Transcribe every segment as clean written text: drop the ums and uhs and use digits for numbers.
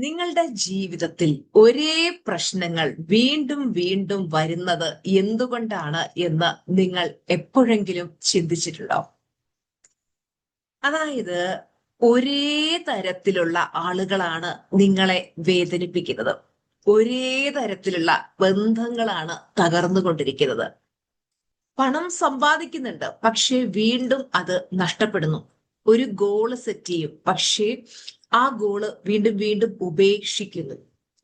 നിങ്ങളുടെ ജീവിതത്തിൽ ഒരേ പ്രശ്നങ്ങൾ വീണ്ടും വീണ്ടും വരുന്നത് എന്തുകൊണ്ടാണ് എന്ന് നിങ്ങൾ എപ്പോഴെങ്കിലും ചിന്തിച്ചിട്ടുണ്ടോ? അതായത് ഒരേ തരത്തിലുള്ള ആളുകളാണ് നിങ്ങളെ വേദനിപ്പിക്കുന്നത്. ഒരേ തരത്തിലുള്ള ബന്ധങ്ങളാണ് തകർന്നുകൊണ്ടിരിക്കുന്നത്. പണം സമ്പാദിക്കുന്നുണ്ട്, പക്ഷെ വീണ്ടും അത് നഷ്ടപ്പെടുന്നു. ഒരു ഗോള് സെറ്റ് ചെയ്യും, പക്ഷേ ആ ഗോള് വീണ്ടും വീണ്ടും ഉപേക്ഷിക്കുന്നു.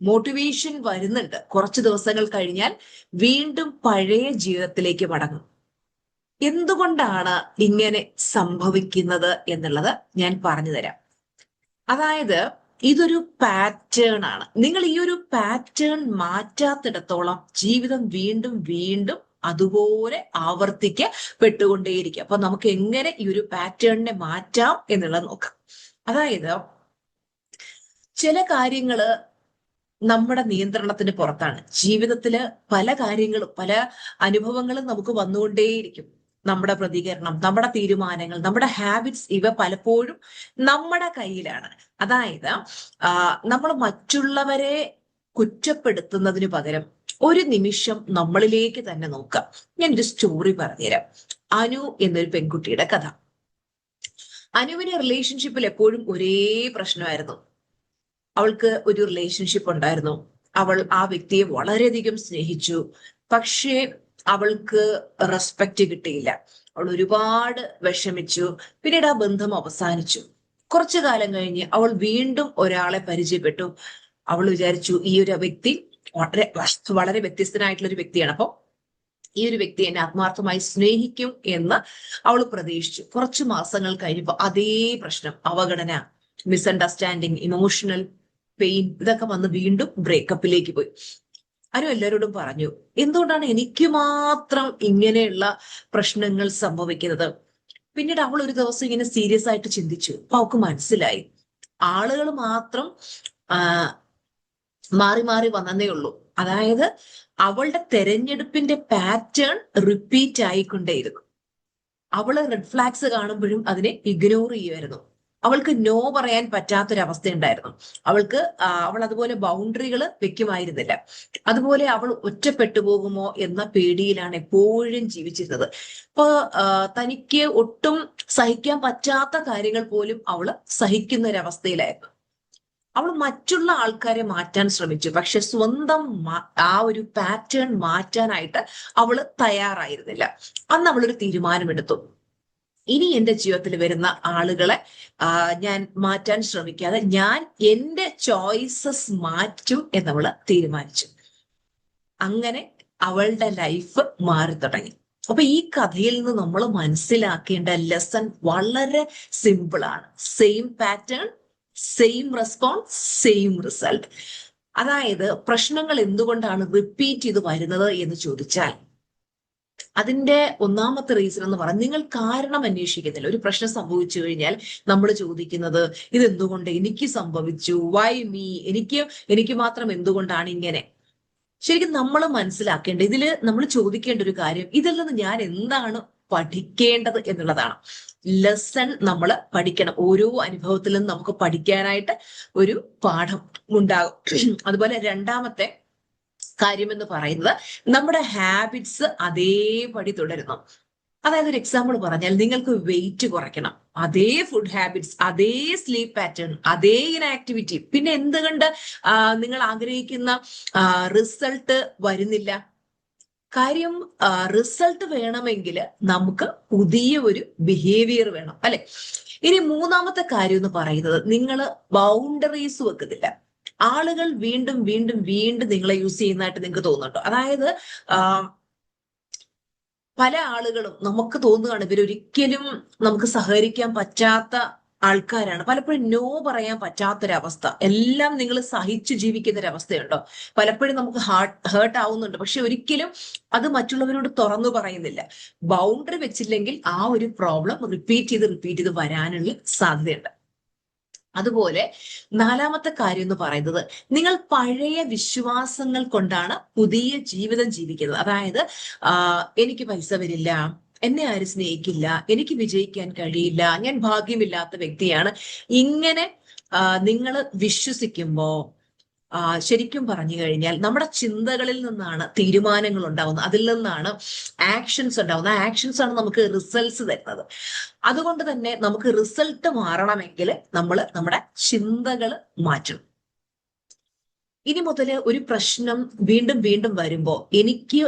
മോട്ടിവേഷൻ വരുന്നുണ്ട്, കുറച്ച് ദിവസങ്ങൾ കഴിഞ്ഞാൽ വീണ്ടും പഴയ ജീവിതത്തിലേക്ക് മടങ്ങും. എന്തുകൊണ്ടാണ് ഇങ്ങനെ സംഭവിക്കുന്നത് എന്നുള്ളത് ഞാൻ പറഞ്ഞു തരാം. അതായത് ഇതൊരു പാറ്റേൺ ആണ്. നിങ്ങൾ ഈ ഒരു പാറ്റേൺ മാറ്റാത്തിടത്തോളം ജീവിതം വീണ്ടും വീണ്ടും അതുപോലെ ആവർത്തിക്കപ്പെട്ടുകൊണ്ടേയിരിക്കും. അപ്പൊ നമുക്ക് എങ്ങനെ ഈ ഒരു പാറ്റേണിനെ മാറ്റാം എന്നുള്ളത് നോക്കാം. അതായത് ചില കാര്യങ്ങള് നമ്മുടെ നിയന്ത്രണത്തിന് പുറത്താണ്. ജീവിതത്തില് പല കാര്യങ്ങളും പല അനുഭവങ്ങളും നമുക്ക് വന്നുകൊണ്ടേയിരിക്കും. നമ്മുടെ പ്രതികരണം, നമ്മുടെ തീരുമാനങ്ങൾ, നമ്മുടെ ഹാബിറ്റ്സ്, ഇവ പലപ്പോഴും നമ്മുടെ കയ്യിലാണ്. അതായത് നമ്മൾ മറ്റുള്ളവരെ കുറ്റപ്പെടുത്തുന്നതിന് പകരം ഒരു നിമിഷം നമ്മളിലേക്ക് തന്നെ നോക്കാം. ഞാനൊരു സ്റ്റോറി പറഞ്ഞുതരാം. അനു എന്നൊരു പെൺകുട്ടിയുടെ കഥ. അനുവിന് റിലേഷൻഷിപ്പിൽ എപ്പോഴും ഒരേ പ്രശ്നമായിരുന്നു. അവൾക്ക് ഒരു റിലേഷൻഷിപ്പ് ഉണ്ടായിരുന്നു. അവൾ ആ വ്യക്തിയെ വളരെയധികം സ്നേഹിച്ചു. പക്ഷേ അവൾക്ക് റെസ്പെക്റ്റ് കിട്ടിയില്ല. അവൾ ഒരുപാട് വിഷമിച്ചു. പിന്നീട് ആ ബന്ധം അവസാനിച്ചു. കുറച്ചു കാലം കഴിഞ്ഞ് അവൾ വീണ്ടും ഒരാളെ പരിചയപ്പെട്ടു. അവൾ വിചാരിച്ചു ഈ ഒരു വ്യക്തി വളരെ വളരെ വ്യത്യസ്തനായിട്ടുള്ള ഒരു വ്യക്തിയാണ്. അപ്പൊ ഈ ഒരു വ്യക്തി എന്നെ ആത്മാർത്ഥമായി സ്നേഹിക്കും എന്ന് അവൾ പ്രതീക്ഷിച്ചു. കുറച്ചു മാസങ്ങൾ കഴിഞ്ഞപ്പോൾ അതേ പ്രശ്നം, അവഗണന, മിസ്അണ്ടർസ്റ്റാൻഡിങ്, ഇമോഷണൽ പെയിൻ, ഇതൊക്കെ വന്ന് വീണ്ടും ബ്രേക്കപ്പിലേക്ക് പോയി. അനു എല്ലാവരോടും പറഞ്ഞു, എന്തുകൊണ്ടാണ് എനിക്ക് മാത്രം ഇങ്ങനെയുള്ള പ്രശ്നങ്ങൾ സംഭവിക്കുന്നത്? പിന്നീട് അവൾ ഒരു ദിവസം ഇങ്ങനെ സീരിയസ് ആയിട്ട് ചിന്തിച്ചു. അപ്പൊ അവൾക്ക് മനസ്സിലായി, ആളുകൾ മാത്രം മാറി മാറി വന്നതേ ഉള്ളൂ. അതായത് അവളുടെ തെരഞ്ഞെടുപ്പിന്റെ പാറ്റേൺ റിപ്പീറ്റ് ആയിക്കൊണ്ടേയിരുന്നു. അവള് റെഡ് ഫ്ലാഗ്സ് കാണുമ്പോഴും അതിനെ ഇഗ്നോർ ചെയ്യുമായിരുന്നു. അവൾക്ക് നോ പറയാൻ പറ്റാത്തൊരവസ്ഥ ഉണ്ടായിരുന്നു. അവൾ അതുപോലെ ബൗണ്ടറികൾ വെക്കുമായിരുന്നില്ല. അതുപോലെ അവൾ ഒറ്റപ്പെട്ടു പോകുമോ എന്ന പേടിയിലാണ് എപ്പോഴും ജീവിച്ചിരുന്നത്. അപ്പൊ തനിക്ക് ഒട്ടും സഹിക്കാൻ പറ്റാത്ത കാര്യങ്ങൾ പോലും അവള് സഹിക്കുന്ന ഒരവസ്ഥയിലായിരുന്നു. അവൾ മറ്റുള്ള ആൾക്കാരെ മാറ്റാൻ ശ്രമിച്ചു, പക്ഷെ സ്വന്തം ആ ഒരു പാറ്റേൺ മാറ്റാനായിട്ട് അവള് തയ്യാറായിരുന്നില്ല. അന്ന് അവളൊരു തീരുമാനമെടുത്തു, ഇനി എന്റെ ജീവിതത്തിൽ വരുന്ന ആളുകളെ ഞാൻ മാറ്റാൻ ശ്രമിക്കാതെ ഞാൻ എന്റെ ചോയ്സസ് മാറ്റും എന്നവള് തീരുമാനിച്ചു. അങ്ങനെ അവളുടെ ലൈഫ് മാറി തുടങ്ങി. അപ്പൊ ഈ കഥയിൽ നിന്ന് നമ്മൾ മനസ്സിലാക്കേണ്ട ലെസൺ വളരെ സിമ്പിൾ ആണ്. Same pattern, same response, same result. അതായത് പ്രശ്നങ്ങൾ എന്തുകൊണ്ടാണ് റിപ്പീറ്റ് ചെയ്ത് വരുന്നത് എന്ന് ചോദിച്ചാൽ അതിന്റെ ഒന്നാമത്തെ റീസൺ എന്ന് പറഞ്ഞാൽ നിങ്ങൾ കാരണം അന്വേഷിക്കുന്നില്ല. ഒരു പ്രശ്നം സംഭവിച്ചു കഴിഞ്ഞാൽ നമ്മൾ ചോദിക്കുന്നത് ഇതെന്തുകൊണ്ട് എനിക്ക് സംഭവിച്ചു, വൈ മീ, എനിക്ക് മാത്രം എന്തുകൊണ്ടാണ് ഇങ്ങനെ. ശരിക്കും നമ്മൾ മനസ്സിലാക്കേണ്ട, ഇതില് നമ്മൾ ചോദിക്കേണ്ട ഒരു കാര്യം, ഇതിൽ നിന്ന് ഞാൻ എന്താണ് പഠിക്കേണ്ടത് എന്നുള്ളതാണ്. ലെസൺ നമ്മൾ പഠിക്കണം. ഓരോ അനുഭവത്തിലും നമുക്ക് പഠിക്കാനായിട്ട് ഒരു പാഠം ഉണ്ടാകും. അതുപോലെ രണ്ടാമത്തെ കാര്യം എന്ന് പറയുന്നത് നമ്മുടെ ഹാബിറ്റ്സ് അതേപടി തുടരുന്നു. അതായത് ഒരു എക്സാമ്പിൾ പറഞ്ഞാൽ, നിങ്ങൾക്ക് വെയിറ്റ് കുറയ്ക്കണം, അതേ ഫുഡ് ഹാബിറ്റ്സ്, അതേ സ്ലീപ്പ് പാറ്റേൺ, അതേ ഇനാക്ടിവിറ്റി, പിന്നെ എന്തുകൊണ്ട് നിങ്ങൾ ആഗ്രഹിക്കുന്ന റിസൾട്ട് വരുന്നില്ല? കാര്യം റിസൾട്ട് വേണമെങ്കിൽ നമുക്ക് പുതിയ ഒരു ബിഹേവിയർ വേണം, അല്ലെ? ഇനി മൂന്നാമത്തെ കാര്യം എന്ന് പറയുന്നത്, നിങ്ങൾ ബൗണ്ടറീസ് വെക്കുന്നില്ല. ആളുകൾ വീണ്ടും വീണ്ടും വീണ്ടും നിങ്ങളെ യൂസ് ചെയ്യുന്നതായിട്ട് നിങ്ങൾക്ക് തോന്നുന്നുണ്ടോ? അതായത് പല ആളുകളും നമുക്ക് തോന്നുകയാണ് ഇവരൊരിക്കലും നമുക്ക് സഹകരിക്കാൻ പറ്റാത്ത ആൾക്കാരാണ്. പലപ്പോഴും നോ പറയാൻ പറ്റാത്തൊരവസ്ഥ, എല്ലാം നിങ്ങൾ സഹിച്ചു ജീവിക്കുന്ന ഒരവസ്ഥയുണ്ടോ? പലപ്പോഴും നമുക്ക് ഹേർട്ട് ആവുന്നുണ്ട്, പക്ഷെ ഒരിക്കലും അത് മറ്റുള്ളവരോട് തുറന്നു പറയുന്നില്ല. ബൗണ്ടറി വെച്ചില്ലെങ്കിൽ ആ ഒരു പ്രോബ്ലം റിപ്പീറ്റ് ചെയ്ത് വരാനുള്ള സാധ്യതയുണ്ട്. അതുപോലെ നാലാമത്തെ കാര്യം എന്ന് പറയുന്നത്, നിങ്ങൾ പഴയ വിശ്വാസങ്ങൾ കൊണ്ടാണ് പുതിയ ജീവിതം ജീവിക്കുന്നത്. അതായത് എനിക്ക് പൈസ വരില്ല, എന്നെ ആരും സ്നേഹിക്കില്ല, എനിക്ക് വിജയിക്കാൻ കഴിയില്ല, ഞാൻ ഭാഗ്യമില്ലാത്ത വ്യക്തിയാണ്, ഇങ്ങനെ നിങ്ങൾ വിശ്വസിക്കുമ്പോ ശരിക്കും പറഞ്ഞു കഴിഞ്ഞാൽ നമ്മുടെ ചിന്തകളിൽ നിന്നാണ് തീരുമാനങ്ങൾ ഉണ്ടാവുന്നത്, അതിൽ നിന്നാണ് ആക്ഷൻസ് ഉണ്ടാവുന്നത്. ആ ആക്ഷൻസ് ആണ് നമുക്ക് റിസൾട്ട്സ് തരുന്നത്. അതുകൊണ്ട് തന്നെ നമുക്ക് റിസൾട്ട് മാറണമെങ്കിൽ നമ്മൾ നമ്മുടെ ചിന്തകൾ മാറ്റണം. ഇനി മുതൽ ഒരു പ്രശ്നം വീണ്ടും വീണ്ടും വരുമ്പോ എനിക്ക്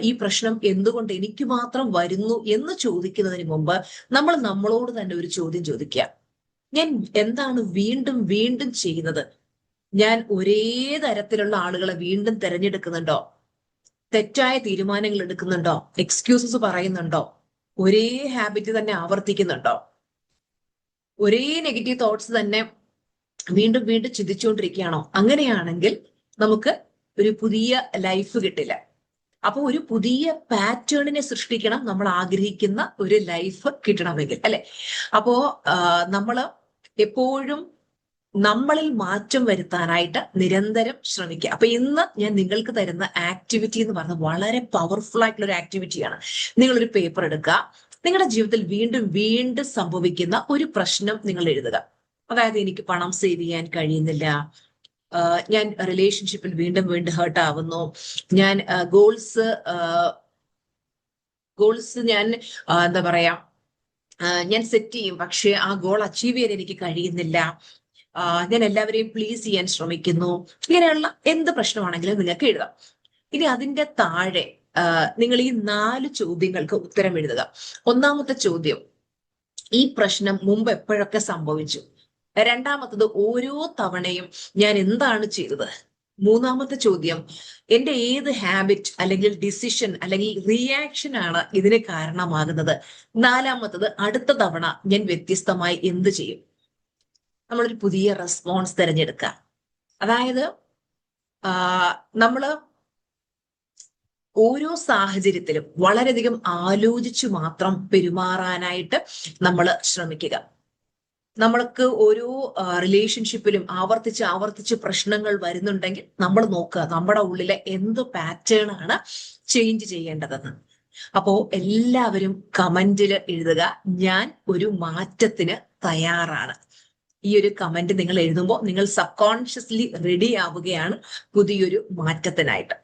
ഈ പ്രശ്നം എന്തുകൊണ്ട് എനിക്ക് മാത്രം വരുന്നു എന്ന് ചോദിക്കുന്നതിന് മുമ്പ് നമ്മൾ നമ്മളോട് തന്നെ ഒരു ചോദ്യം ചോദിക്കുക. ഞാൻ എന്താണ് വീണ്ടും വീണ്ടും ചെയ്യുന്നത്? ഞാൻ ഒരേ തരത്തിലുള്ള ആളുകളെ വീണ്ടും തിരഞ്ഞെടുക്കുന്നുണ്ടോ? തെറ്റായ തീരുമാനങ്ങൾ എടുക്കുന്നുണ്ടോ? എക്സ്ക്യൂസസ് പറയുന്നുണ്ടോ? ഒരേ ഹാബിറ്റ് തന്നെ ആവർത്തിക്കുന്നുണ്ടോ? ഒരേ നെഗറ്റീവ് തോട്ട്സ് തന്നെ വീണ്ടും വീണ്ടും ചിന്തിച്ചുകൊണ്ടിരിക്കുകയാണോ? അങ്ങനെയാണെങ്കിൽ നമുക്ക് ഒരു പുതിയ ലൈഫ് കിട്ടില്ല. അപ്പൊ ഒരു പുതിയ പാറ്റേണിനെ സൃഷ്ടിക്കണം നമ്മൾ ആഗ്രഹിക്കുന്ന ഒരു ലൈഫ് കിട്ടണമെങ്കിൽ, അല്ലെ? അപ്പോ നമ്മള് എപ്പോഴും നമ്മളിൽ മാറ്റം വരുത്താനായിട്ട് നിരന്തരം ശ്രമിക്കുക. അപ്പൊ ഇന്ന് ഞാൻ നിങ്ങൾക്ക് തരുന്ന ആക്ടിവിറ്റി എന്ന് പറഞ്ഞാൽ വളരെ പവർഫുൾ ആയിട്ടുള്ള ഒരു ആക്ടിവിറ്റിയാണ്. നിങ്ങളൊരു പേപ്പർ എടുക്കുക, നിങ്ങളുടെ ജീവിതത്തിൽ വീണ്ടും വീണ്ടും സംഭവിക്കുന്ന ഒരു പ്രശ്നം നിങ്ങൾ എഴുതുക. അതായത് എനിക്ക് പണം സേവ് ചെയ്യാൻ കഴിയുന്നില്ല, ഞാൻ റിലേഷൻഷിപ്പിൽ വീണ്ടും വീണ്ടും ഹേർട്ട് ആവുന്നു, ഞാൻ ഗോൾസ് ഞാൻ എന്താ പറയാ ഞാൻ സെറ്റ് ചെയ്യും, പക്ഷെ ആ ഗോൾ അച്ചീവ് ചെയ്യാൻ എനിക്ക് കഴിയുന്നില്ല, ഞാൻ എല്ലാവരെയും പ്ലീസ് ചെയ്യാൻ ശ്രമിക്കുന്നു. ഇങ്ങനെയുള്ള എന്ത് പ്രശ്നമാണെങ്കിലും നിങ്ങൾക്ക് എഴുതാം. ഇനി അതിന്റെ താഴെ നിങ്ങൾ ഈ 4 ചോദ്യങ്ങൾക്ക് ഉത്തരം എഴുതുക. ഒന്നാമത്തെ ചോദ്യം, ഈ പ്രശ്നം മുമ്പ് എപ്പോഴൊക്കെ സംഭവിച്ചു? രണ്ടാമത്തത്, ഓരോ തവണയും ഞാൻ എന്താണ് ചെയ്തത്? മൂന്നാമത്തെ ചോദ്യം, എന്റെ ഏത് ഹാബിറ്റ് അല്ലെങ്കിൽ ഡിസിഷൻ അല്ലെങ്കിൽ റിയാക്ഷൻ ആണ് ഇതിന് കാരണമാകുന്നത്? നാലാമത്തത്, അടുത്ത തവണ ഞാൻ വ്യത്യസ്തമായി എന്ത് ചെയ്യും? നമ്മളൊരു പുതിയ റെസ്പോൺസ് തിരഞ്ഞെടുക്കുക. അതായത് നമ്മള് ഓരോ സാഹചര്യത്തിലും വളരെയധികം ആലോചിച്ചു മാത്രം പെരുമാറാനായിട്ട് നമ്മൾ ശ്രമിക്കുക. നമ്മൾക്ക് ഓരോ റിലേഷൻഷിപ്പിലും ആവർത്തിച്ച് പ്രശ്നങ്ങൾ വരുന്നുണ്ടെങ്കിൽ നമ്മൾ നോക്കുക നമ്മുടെ ഉള്ളിലെ എന്ത് പാറ്റേൺ ആണ് ചേഞ്ച് ചെയ്യേണ്ടതെന്ന്. അപ്പോ എല്ലാവരും കമന്റിൽ എഴുതുക, ഞാൻ ഒരു മാറ്റത്തിന് തയ്യാറാണ്. ഈ ഒരു കമന്റ് നിങ്ങൾ എഴുതുമ്പോൾ നിങ്ങൾ സബ് കോൺഷ്യസ്ലി റെഡി ആവുകയാണ് പുതിയൊരു മാറ്റത്തിനായിട്ട്.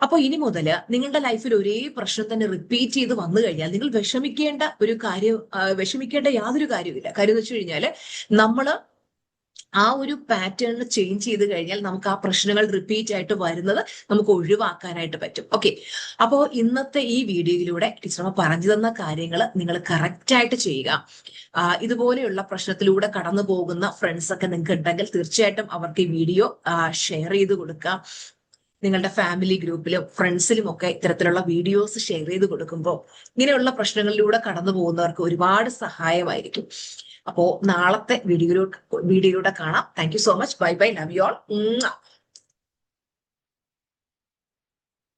അപ്പൊ ഇനി മുതൽ നിങ്ങളുടെ ലൈഫിൽ ഒരേ പ്രശ്നം തന്നെ റിപ്പീറ്റ് ചെയ്ത് വന്നു കഴിഞ്ഞാൽ നിങ്ങൾ വിഷമിക്കേണ്ട യാതൊരു കാര്യമില്ല. കാര്യം എന്ന് വെച്ച് കഴിഞ്ഞാല് നമ്മള് ആ ഒരു പാറ്റേൺ ചേഞ്ച് ചെയ്ത് കഴിഞ്ഞാൽ നമുക്ക് ആ പ്രശ്നങ്ങൾ റിപ്പീറ്റ് ആയിട്ട് വരുന്നത് നമുക്ക് ഒഴിവാക്കാനായിട്ട് പറ്റും. ഓക്കെ, അപ്പോ ഇന്നത്തെ ഈ വീഡിയോയിലൂടെ ടീച്ചർമ്മ പറഞ്ഞു തന്ന കാര്യങ്ങൾ നിങ്ങൾ കറക്റ്റ് ആയിട്ട് ചെയ്യുക. ഇതുപോലെയുള്ള പ്രശ്നത്തിലൂടെ കടന്നു പോകുന്ന ഫ്രണ്ട്സ് ഒക്കെ നിങ്ങൾക്ക് ഉണ്ടെങ്കിൽ തീർച്ചയായിട്ടും അവർക്ക് ഈ വീഡിയോ ഷെയർ ചെയ്ത് കൊടുക്കാം. നിങ്ങളുടെ ഫാമിലി ഗ്രൂപ്പിലും ഫ്രണ്ട്സിലും ഒക്കെ ഇത്തരത്തിലുള്ള വീഡിയോസ് ഷെയർ ചെയ്ത് കൊടുക്കുമ്പോൾ ഇങ്ങനെയുള്ള പ്രശ്നങ്ങളിലൂടെ കടന്നു പോകുന്നവർക്ക് ഒരുപാട് സഹായമായിരിക്കും. അപ്പോ നാളത്തെ വീഡിയോയിലൂടെ കാണാം. Thank you so much. Bye bye. Love you all.